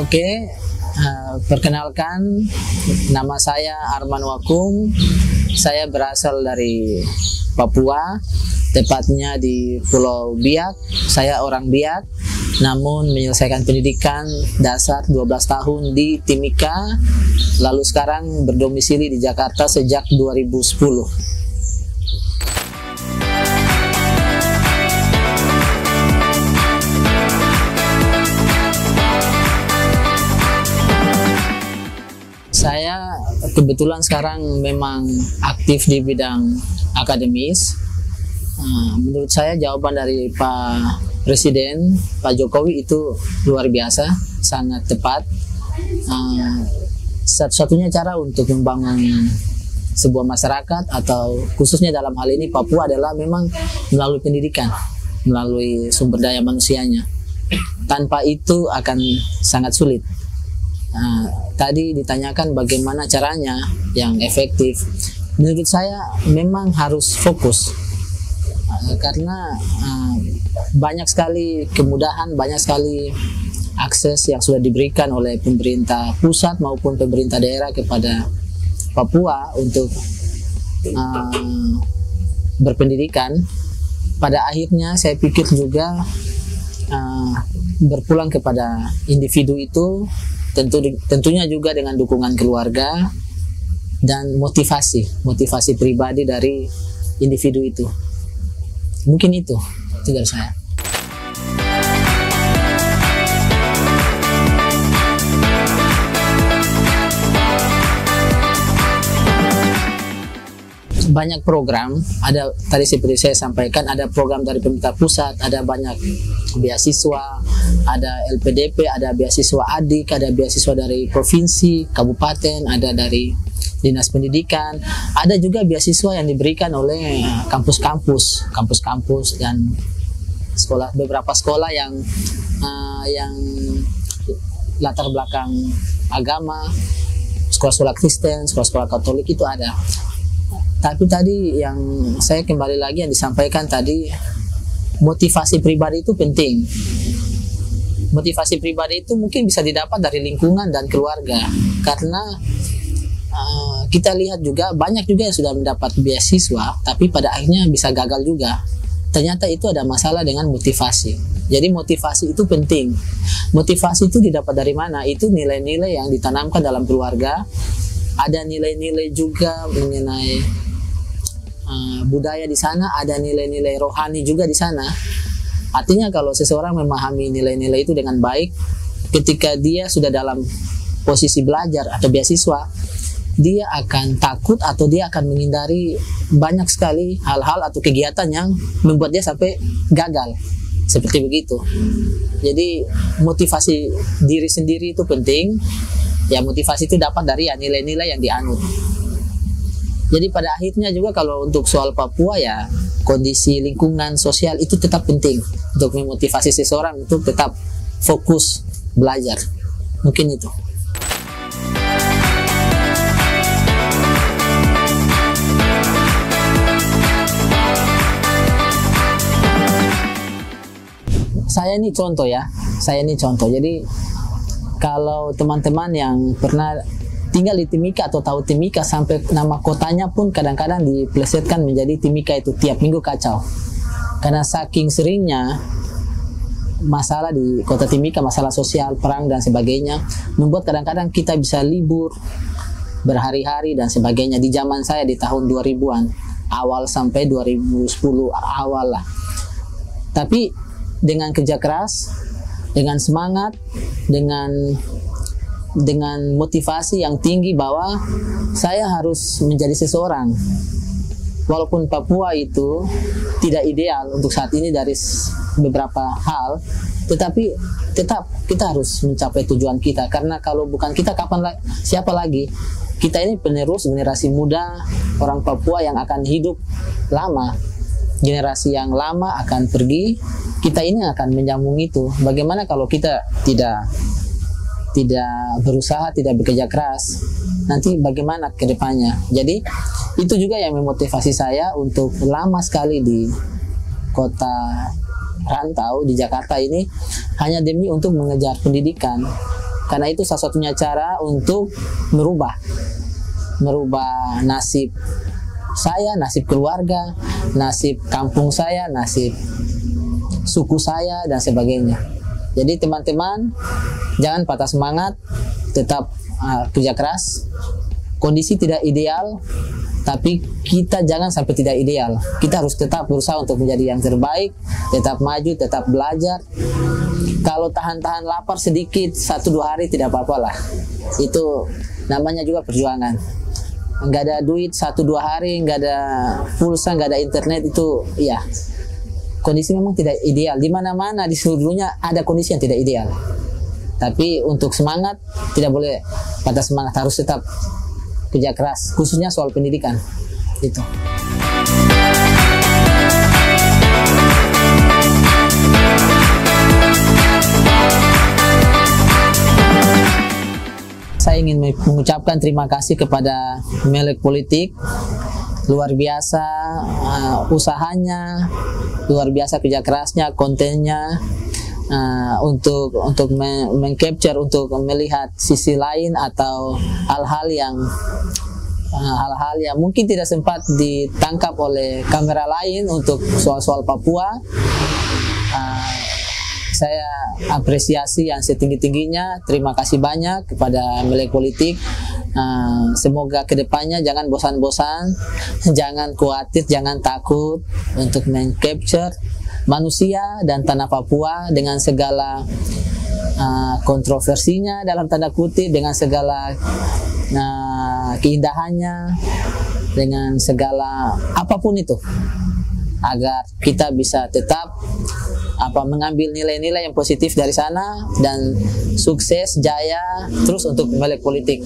Oke, perkenalkan, nama saya Arman Wakum. Saya berasal dari Papua, tepatnya di Pulau Biak. Saya orang Biak, namun menyelesaikan pendidikan dasar 12 tahun di Timika, lalu sekarang berdomisili di Jakarta sejak 2010. Saya kebetulan sekarang memang aktif di bidang akademis. Menurut saya jawaban dari Pak Presiden, Pak Jokowi itu luar biasa, sangat tepat. Satu-satunya cara untuk membangun sebuah masyarakat atau khususnya dalam hal ini Papua adalah memang melalui pendidikan, melalui sumber daya manusianya. Tanpa itu akan sangat sulit. Tadi ditanyakan bagaimana caranya yang efektif. Menurut saya memang harus fokus, karena banyak sekali kemudahan, banyak sekali akses yang sudah diberikan oleh pemerintah pusat maupun pemerintah daerah kepada Papua untuk berpendidikan. Pada akhirnya saya pikir juga berpulang kepada individu itu, tentunya juga dengan dukungan keluarga dan motivasi pribadi dari individu itu. Mungkin itu dari saya. Banyak program, ada tadi seperti saya sampaikan, ada program dari pemerintah pusat, ada banyak beasiswa, ada LPDP, ada beasiswa adik, ada beasiswa dari provinsi, kabupaten, ada dari dinas pendidikan, ada juga beasiswa yang diberikan oleh kampus-kampus dan beberapa sekolah yang latar belakang agama, sekolah-sekolah Kristen, sekolah-sekolah Katolik itu ada. Tapi tadi yang saya kembali lagi yang disampaikan tadi, motivasi pribadi itu penting. Motivasi pribadi itu mungkin bisa didapat dari lingkungan dan keluarga, karena kita lihat juga banyak juga yang sudah mendapat beasiswa tapi pada akhirnya bisa gagal juga. Ternyata itu ada masalah dengan motivasi. Jadi motivasi itu penting. Motivasi itu didapat dari mana? Itu nilai-nilai yang ditanamkan dalam keluarga. Ada nilai-nilai juga mengenai budaya di sana, ada nilai-nilai rohani juga di sana. Artinya kalau seseorang memahami nilai-nilai itu dengan baik, ketika dia sudah dalam posisi belajar atau beasiswa, dia akan takut atau dia akan menghindari banyak sekali hal-hal atau kegiatan yang membuat dia sampai gagal. Seperti begitu. Jadi motivasi diri sendiri itu penting. Ya, motivasi itu dapat dari nilai-nilai yang dianut. Jadi pada akhirnya juga kalau untuk soal Papua, ya kondisi lingkungan sosial itu tetap penting untuk memotivasi seseorang untuk tetap fokus belajar. Mungkin itu. Saya ini contoh. Jadi kalau teman-teman yang pernah tinggal di Timika atau tahu Timika, sampai nama kotanya pun kadang-kadang diplesetkan menjadi Timika, itu tiap minggu kacau. Karena saking seringnya masalah di kota Timika, masalah sosial, perang dan sebagainya, membuat kadang-kadang kita bisa libur berhari-hari dan sebagainya. Di zaman saya di tahun 2000-an awal sampai 2010 awal lah. Tapi dengan kerja keras, dengan semangat, dengan motivasi yang tinggi bahwa saya harus menjadi seseorang. Walaupun Papua itu tidak ideal untuk saat ini dari beberapa hal, tetapi tetap kita harus mencapai tujuan kita. Karena kalau bukan kita, siapa lagi? Kita ini penerus generasi muda orang Papua yang akan hidup lama. Generasi yang lama akan pergi, kita ini akan menyambung itu. Bagaimana kalau kita tidak berusaha, tidak bekerja keras, nanti bagaimana ke depannya? Jadi itu juga yang memotivasi saya untuk lama sekali di kota rantau di Jakarta ini, hanya demi untuk mengejar pendidikan. karena itu salah satunya cara untuk merubah nasib saya, nasib keluarga, nasib kampung saya, nasib suku saya, dan sebagainya. Jadi teman-teman, jangan patah semangat, tetap kerja keras. Kondisi tidak ideal, tapi kita jangan sampai tidak ideal. Kita harus tetap berusaha untuk menjadi yang terbaik, tetap maju, tetap belajar. Kalau tahan-tahan lapar sedikit, 1-2 hari tidak apa-apa lah. Itu namanya juga perjuangan. Nggak ada duit 1-2 hari, nggak ada pulsa, nggak ada internet, itu ya kondisi memang tidak ideal. Di mana-mana di seluruh dunia ada kondisi yang tidak ideal. Tapi untuk semangat, tidak boleh patah semangat, harus tetap kerja keras, khususnya soal pendidikan. Itu. Saya ingin mengucapkan terima kasih kepada Melek Politik. Luar biasa usahanya, luar biasa kerja kerasnya, kontennya, untuk mengcapture, untuk melihat sisi lain atau hal-hal yang mungkin tidak sempat ditangkap oleh kamera lain untuk soal-soal Papua. Saya apresiasi yang setinggi-tingginya. Terima kasih banyak kepada Melek Politik. Semoga kedepannya jangan bosan-bosan, jangan khawatir, jangan takut untuk mengcapture manusia dan tanah Papua dengan segala kontroversinya dalam tanda kutip, dengan segala keindahannya, dengan segala apapun itu, agar kita bisa tetap mengambil nilai-nilai yang positif dari sana dan sukses, jaya terus untuk Melek Politik.